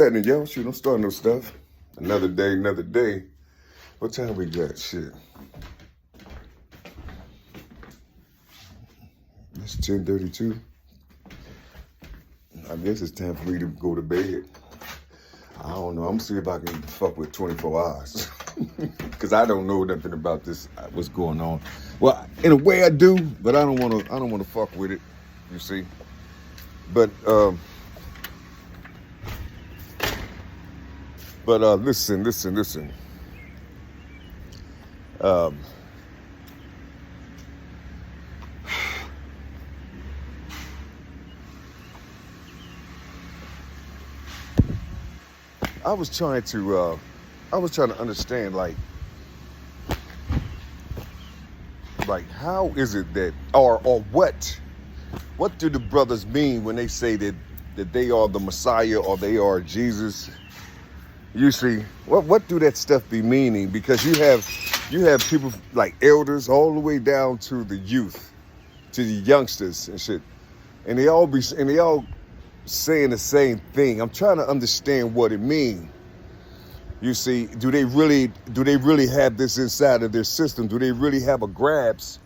And yo, shoot, I'm starting no stuff. Another day, another day. What time we got? Shit. It's 10:32. I guess it's time for me to go to bed. I don't know. I'm gonna see if I can fuck with 24 hours. Cause I don't know nothing about this, what's going on. Well, in a way I do, but I don't wanna fuck with it, you see. But listen. I was trying to understand, like how is it that, or what do the brothers mean when they say that they are the Messiah or they are Jesus? You see, what do that stuff be meaning? Because you have people like elders all the way down to the youth, to the youngsters and shit, and they all saying the same thing. I'm trying to understand what it means. You see, do they really have this inside of their system? Do they really have a grasp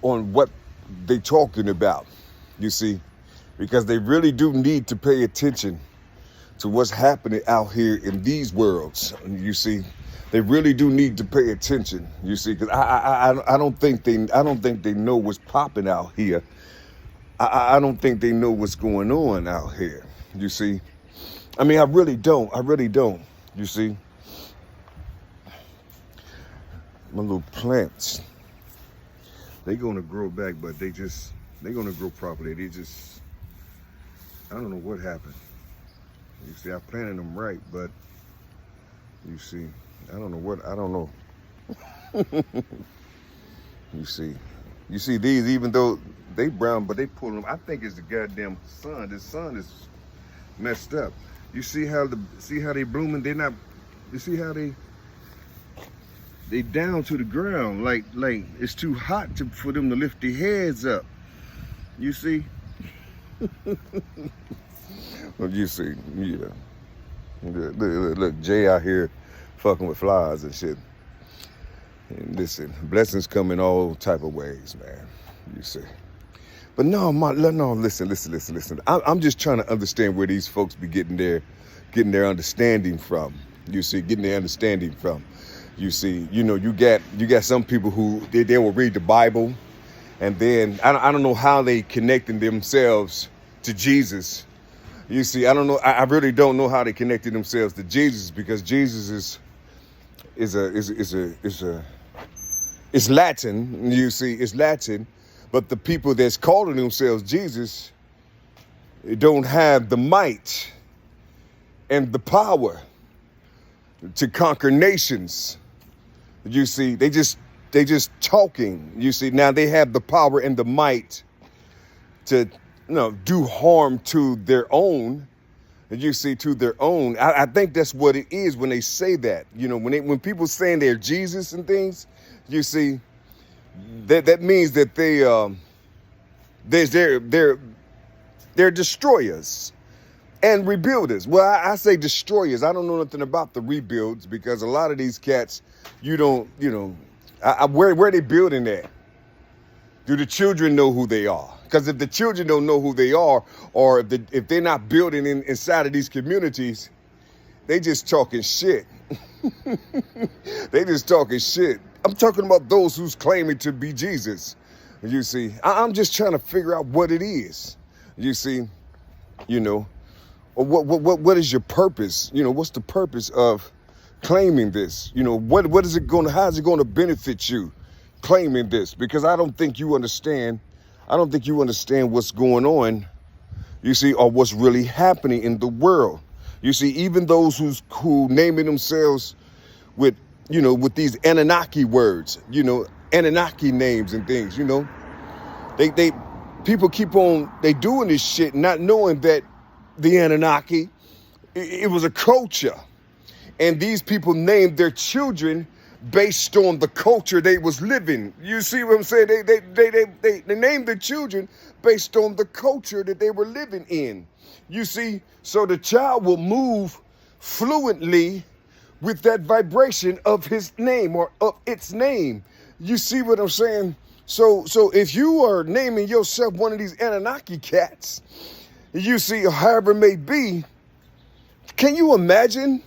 on what they talking about? You see, because they really do need to pay attention to what's happening out here in these worlds. You see, they really do need to pay attention. You see, because I don't think they know what's popping out here. I don't think they know what's going on out here. You see, I mean, I really don't. You see, my little plants, they gonna grow back, but they gonna grow properly. I don't know what happened. You see, I planted them right, but you see, I don't know. You see these, even though they brown, but they pull them. I think it's the goddamn sun. The sun is messed up. You see how they blooming? They're not. You see how they down to the ground, like it's too hot for them to lift their heads up. You see. Well, you see, yeah. Look, Jay out here fucking with flies and shit. And listen, blessings come in all type of ways, man. You see. But no, listen. I'm just trying to understand where these folks be getting their understanding from. You see, You see, you got some people who they will read the Bible, and then I don't know how they connecting themselves to Jesus. You see, I don't know. I really don't know how they connected themselves to Jesus, because Jesus is Latin. You see, it's Latin, but the people that's calling themselves Jesus don't have the might and the power to conquer nations. You see, they just talking. You see, now they have the power and the might to do harm to their own. You see, to their own. I think that's what it is when they say that. When people saying they're Jesus and things, you see, that means that they're destroyers and rebuilders. Well, I say destroyers. I don't know nothing about the rebuilds, because a lot of these cats, where they building at? Do the children know who they are? Because if the children don't know who they are, or if they're not building inside of these communities, they just talking shit. They just talking shit. I'm talking about those who's claiming to be Jesus. You see, I'm just trying to figure out what it is. You see, what is your purpose? What's the purpose of claiming this? What is it going to? How is it going to benefit you claiming this? Because I don't think you understand. I don't think you understand what's going on. You see, or what's really happening in the world. You see, even those who naming themselves with these Anunnaki words, Anunnaki names and things. People keep on doing this shit, not knowing that the Anunnaki, it was a culture. And these people named their children based on the culture they was living. You see what I'm saying? They named the children based on the culture that they were living in. You see, so the child will move fluently with that vibration of his name or of its name. You see what I'm saying? So if you are naming yourself one of these Anunnaki cats, you see, however it may be, can you imagine?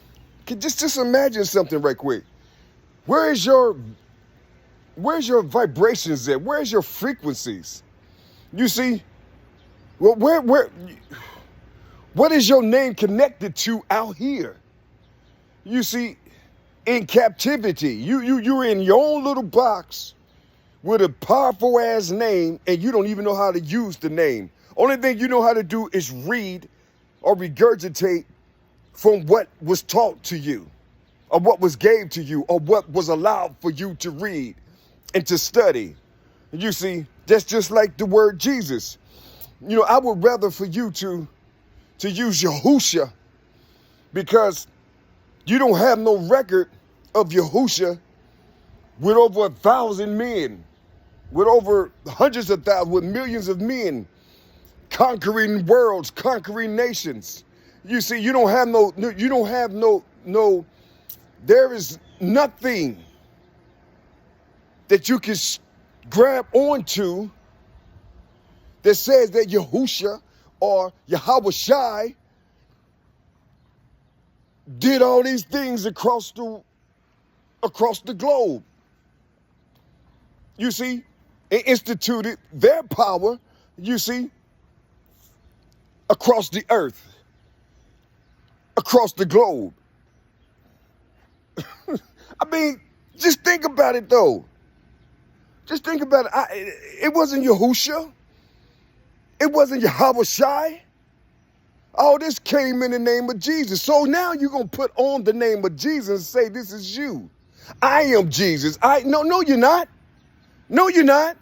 Just imagine something right quick. Where's your vibrations at? Where's your frequencies? You see, well, what is your name connected to out here? You see, in captivity, you're in your own little box with a powerful ass name, and you don't even know how to use the name. Only thing you know how to do is read or regurgitate from what was taught to you, or what was gave to you, or what was allowed for you to read and to study. You see, that's just like the word Jesus. You know, I would rather for you to use Yahusha, because you don't have no record of Yahusha with over 1,000 men, with over hundreds of thousands, with millions of men conquering worlds, conquering nations. You see, you don't have no, there is nothing that you can grab onto that says that Yahusha or Yahweh Shai did all these things across the globe. You see, and instituted their power, you see, across the earth, across the globe. I mean, just think about it though. Just think about it. It wasn't Yahusha. It wasn't Yahweh Shai. All this came in the name of Jesus. So now you're going to put on the name of Jesus and say, this is you. I am Jesus. No, you're not. No, you're not.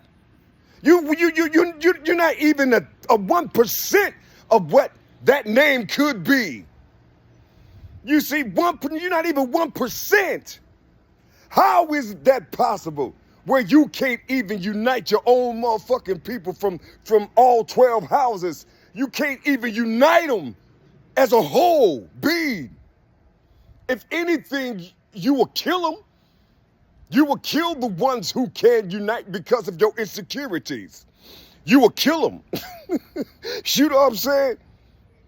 You're not even a 1% of what that name could be. You see, you're not even 1%. How is that possible? Where you can't even unite your own motherfucking people from all 12 houses. You can't even unite them as a whole being. If anything, you will kill them. You will kill the ones who can unite because of your insecurities. You will kill them. You know what I'm saying?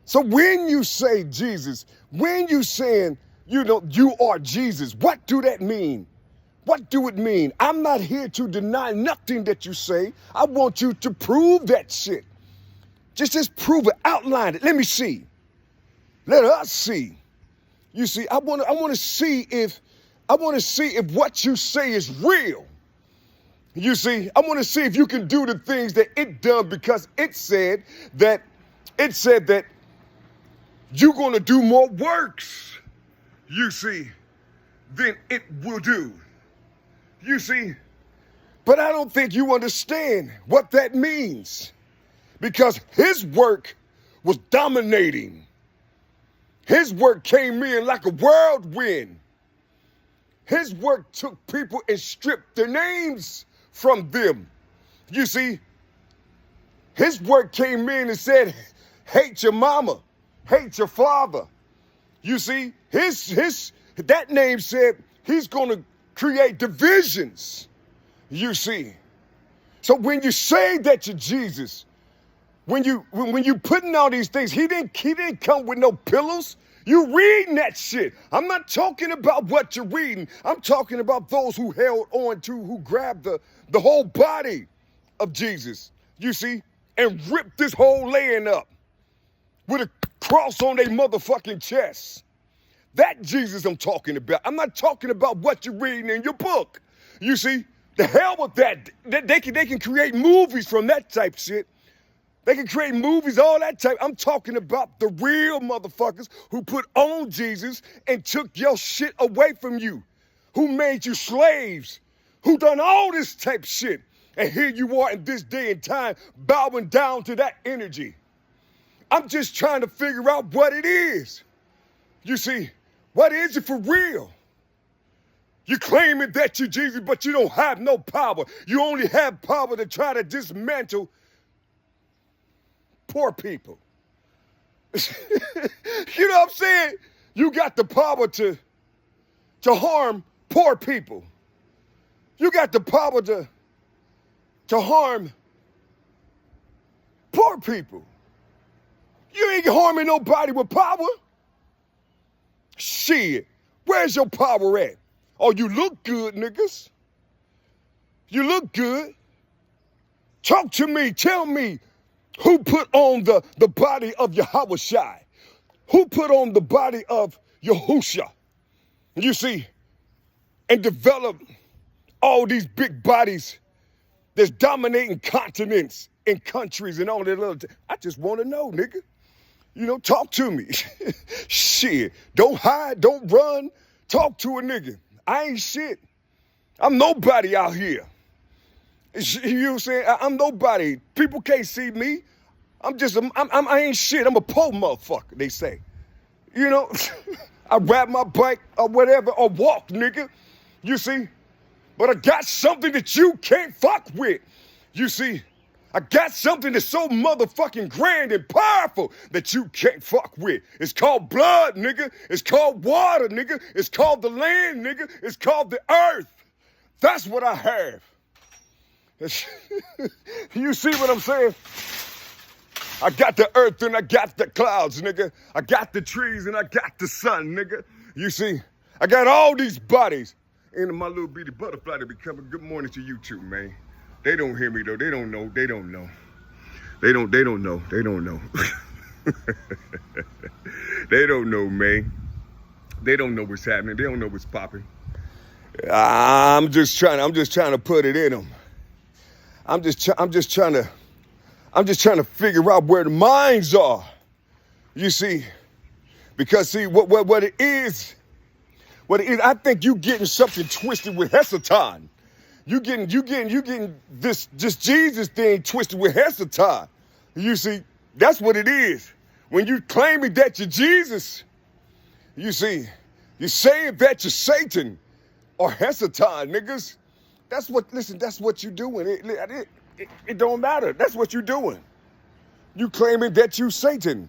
So when you say Jesus, when you saying, you are Jesus, what do that mean? What do it mean? I'm not here to deny nothing that you say. I want you to prove that shit. Just prove it, outline it. Let me see. Let us see. You see, I want to see if what you say is real. You see, I want to see if you can do the things that it done, because it said that you're going to do more works, you see, than it will do. You see, but I don't think you understand what that means, because his work was dominating. His work came in like a whirlwind. His work took people and stripped their names from them. You see, his work came in and said, hate your mama, hate your father. You see, that name said he's going to create divisions, you see. So when you say that you're Jesus, when you putting all these things, he didn't come with no pillows. You reading that shit. I'm not talking about what you're reading. I'm talking about those who held on to, who grabbed the whole body of Jesus, you see, and ripped this whole land up with a cross on their motherfucking chest. That Jesus I'm talking about. I'm not talking about what you're reading in your book. You see, the hell with that. They can create movies from that type shit. They can create movies, all that type. I'm talking about the real motherfuckers who put on Jesus and took your shit away from you, who made you slaves, who done all this type shit. And here you are in this day and time bowing down to that energy. I'm just trying to figure out what it is. You see, what is it for real? You claiming that you Jesus, but you don't have no power. You only have power to try to dismantle poor people. You know what I'm saying? You got the power to harm poor people. You got the power to harm poor people. You ain't harming nobody with power. Shit, where's your power at? Oh, you look good, niggas. You look good. Talk to me. Tell me who put on the body of Yahushua? Who put on the body of Yahusha? You see, and develop all these big bodies that's dominating continents and countries and all that little. I just want to know, nigga. You know, talk to me. Shit. Don't hide. Don't run. Talk to a nigga. I ain't shit. I'm nobody out here. You know what I'm saying? I'm nobody. People can't see me. I ain't shit. I'm a poor motherfucker, they say. You know, I ride my bike or whatever or walk, nigga. You see? But I got something that you can't fuck with. You see? I got something that's so motherfucking grand and powerful that you can't fuck with. It's called blood, nigga. It's called water, nigga. It's called the land, nigga. It's called the earth. That's what I have. You see what I'm saying? I got the earth and I got the clouds, nigga. I got the trees and I got the sun, nigga. You see? I got all these bodies. And my little bitty butterfly to be coming. Good morning to you too, man. They don't hear me though. They don't know. They don't know. They don't know. They don't know. They don't know, man. They don't know what's happening. They don't know what's popping. I'm just trying to put it in them. I'm just trying to figure out where the minds are. You see, because see what it is. I think you getting something twisted with Hesatan. You getting this Jesus thing twisted with Hesatan. You see, that's what it is. When you claiming that you're Jesus, you see, you're saying that you're Satan or Hesatan, niggas. That's what you doing. It don't matter. That's what you doing. You claiming that you Satan.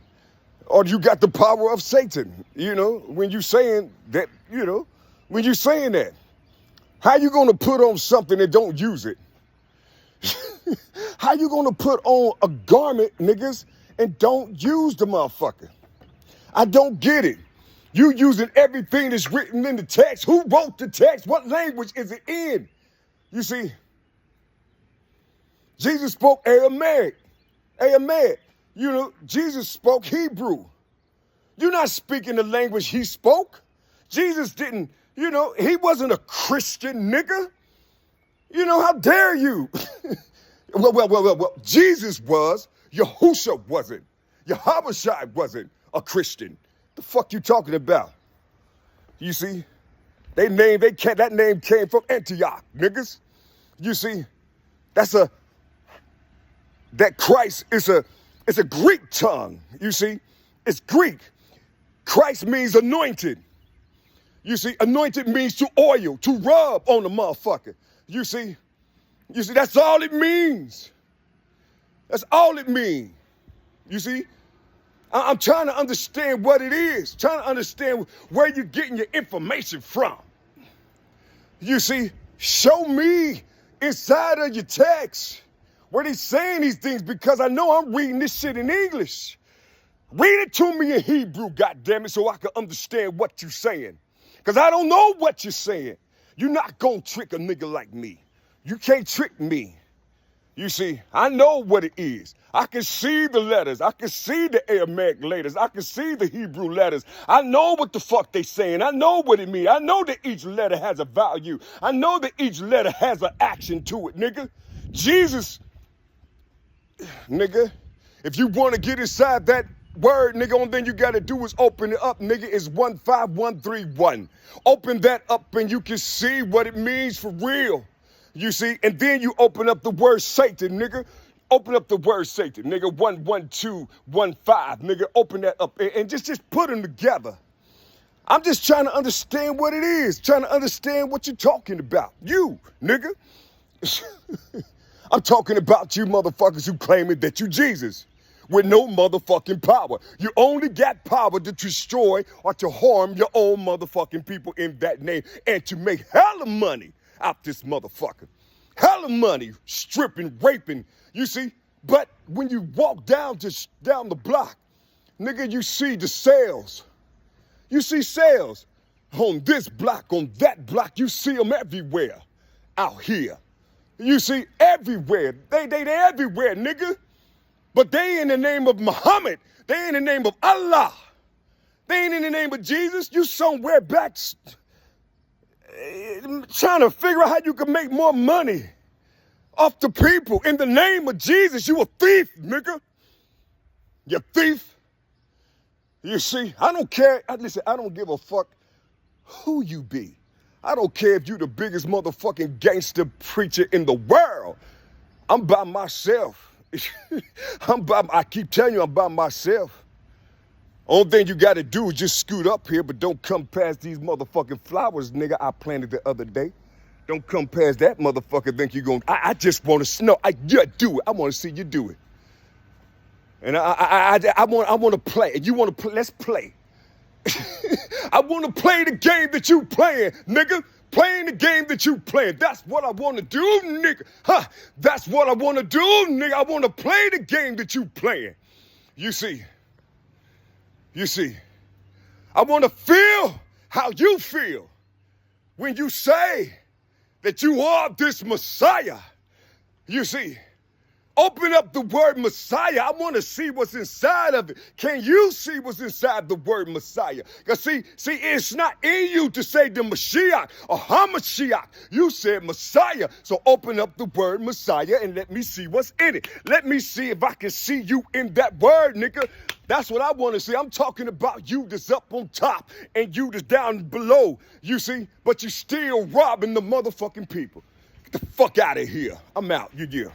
Or you got the power of Satan, you know, when you saying that, you know, when you saying that. How you gonna put on something and don't use it? How you gonna put on a garment, niggas, and don't use the motherfucker? I don't get it. You using everything that's written in the text. Who wrote the text? What language is it in? You see, Jesus spoke Aramaic. You know, Jesus spoke Hebrew. You're not speaking the language he spoke. Jesus didn't, you know, he wasn't a Christian nigga. You know, how dare you? Well, Jesus was. Yahusha wasn't. Yahushua wasn't a Christian. The fuck you talking about? You see, that name came from Antioch, niggas. You see, that Christ is a Greek tongue, you see. It's Greek. Christ means anointed. You see, anointed means to oil, to rub on the motherfucker. You see, that's all it means. That's all it means. You see, I'm trying to understand what it is, trying to understand where you're getting your information from. You see, show me inside of your text where they saying these things, because I know I'm reading this shit in English. Read it to me in Hebrew, goddammit, so I can understand what you're saying. Because I don't know what you're saying. You're not going to trick a nigga like me. You can't trick me. You see, I know what it is. I can see the letters. I can see the Aramaic letters. I can see the Hebrew letters. I know what the fuck they saying. I know what it means. I know that each letter has a value. I know that each letter has an action to it, nigga. Jesus, nigga, if you want to get inside that word, nigga, only thing you got to do is open it up, nigga. It's 15131. Open that up and you can see what it means for real. You see, and then you open up the word Satan, nigga. Open up the word Satan, nigga. 11215, nigga. Open that up and just put them together. I'm just trying to understand what it is, trying to understand what you're talking about. You, nigga. I'm talking about you motherfuckers who claiming that you Jesus with no motherfucking power. You only got power to destroy or to harm your own motherfucking people in that name and to make hella money out this motherfucker. Hella money, stripping, raping, you see? But when you walk down the block, nigga, you see the sales. You see sales on this block, on that block. You see them everywhere out here. You see everywhere. They everywhere, nigga. But they in the name of Muhammad. They in the name of Allah. They ain't in the name of Jesus. You somewhere back trying to figure out how you can make more money off the people. In the name of Jesus, you a thief, nigga. You thief. You see, I don't care. Listen, I don't give a fuck who you be. I don't care if you the biggest motherfucking gangster preacher in the world. I'm by myself. I keep telling you I'm by myself. Only thing you got to do is just scoot up here, but don't come past these motherfucking flowers, nigga, I planted the other day. Don't come past that motherfucker, think you're going to, I just want to, no, yeah, do it. I want to see you do it. And I want to play. And you want to play, let's play. I want to play the game that you playing, nigga. Playing the game that you playing. That's what I want to do, nigga. That's what I want to do, nigga. I want to play the game that you playing. You see, I want to feel how you feel when you say that you are this Messiah. You see, open up the word Messiah. I want to see what's inside of it. Can you see what's inside the word Messiah? Because see, it's not in you to say the Mashiach or Hamashiach. You said Messiah. So open up the word Messiah and let me see what's in it. Let me see if I can see you in that word, nigga. That's what I want to see. I'm talking about you that's up on top and you that's down below, you see? But you still robbing the motherfucking people. Get the fuck out of here. I'm out. Yeah.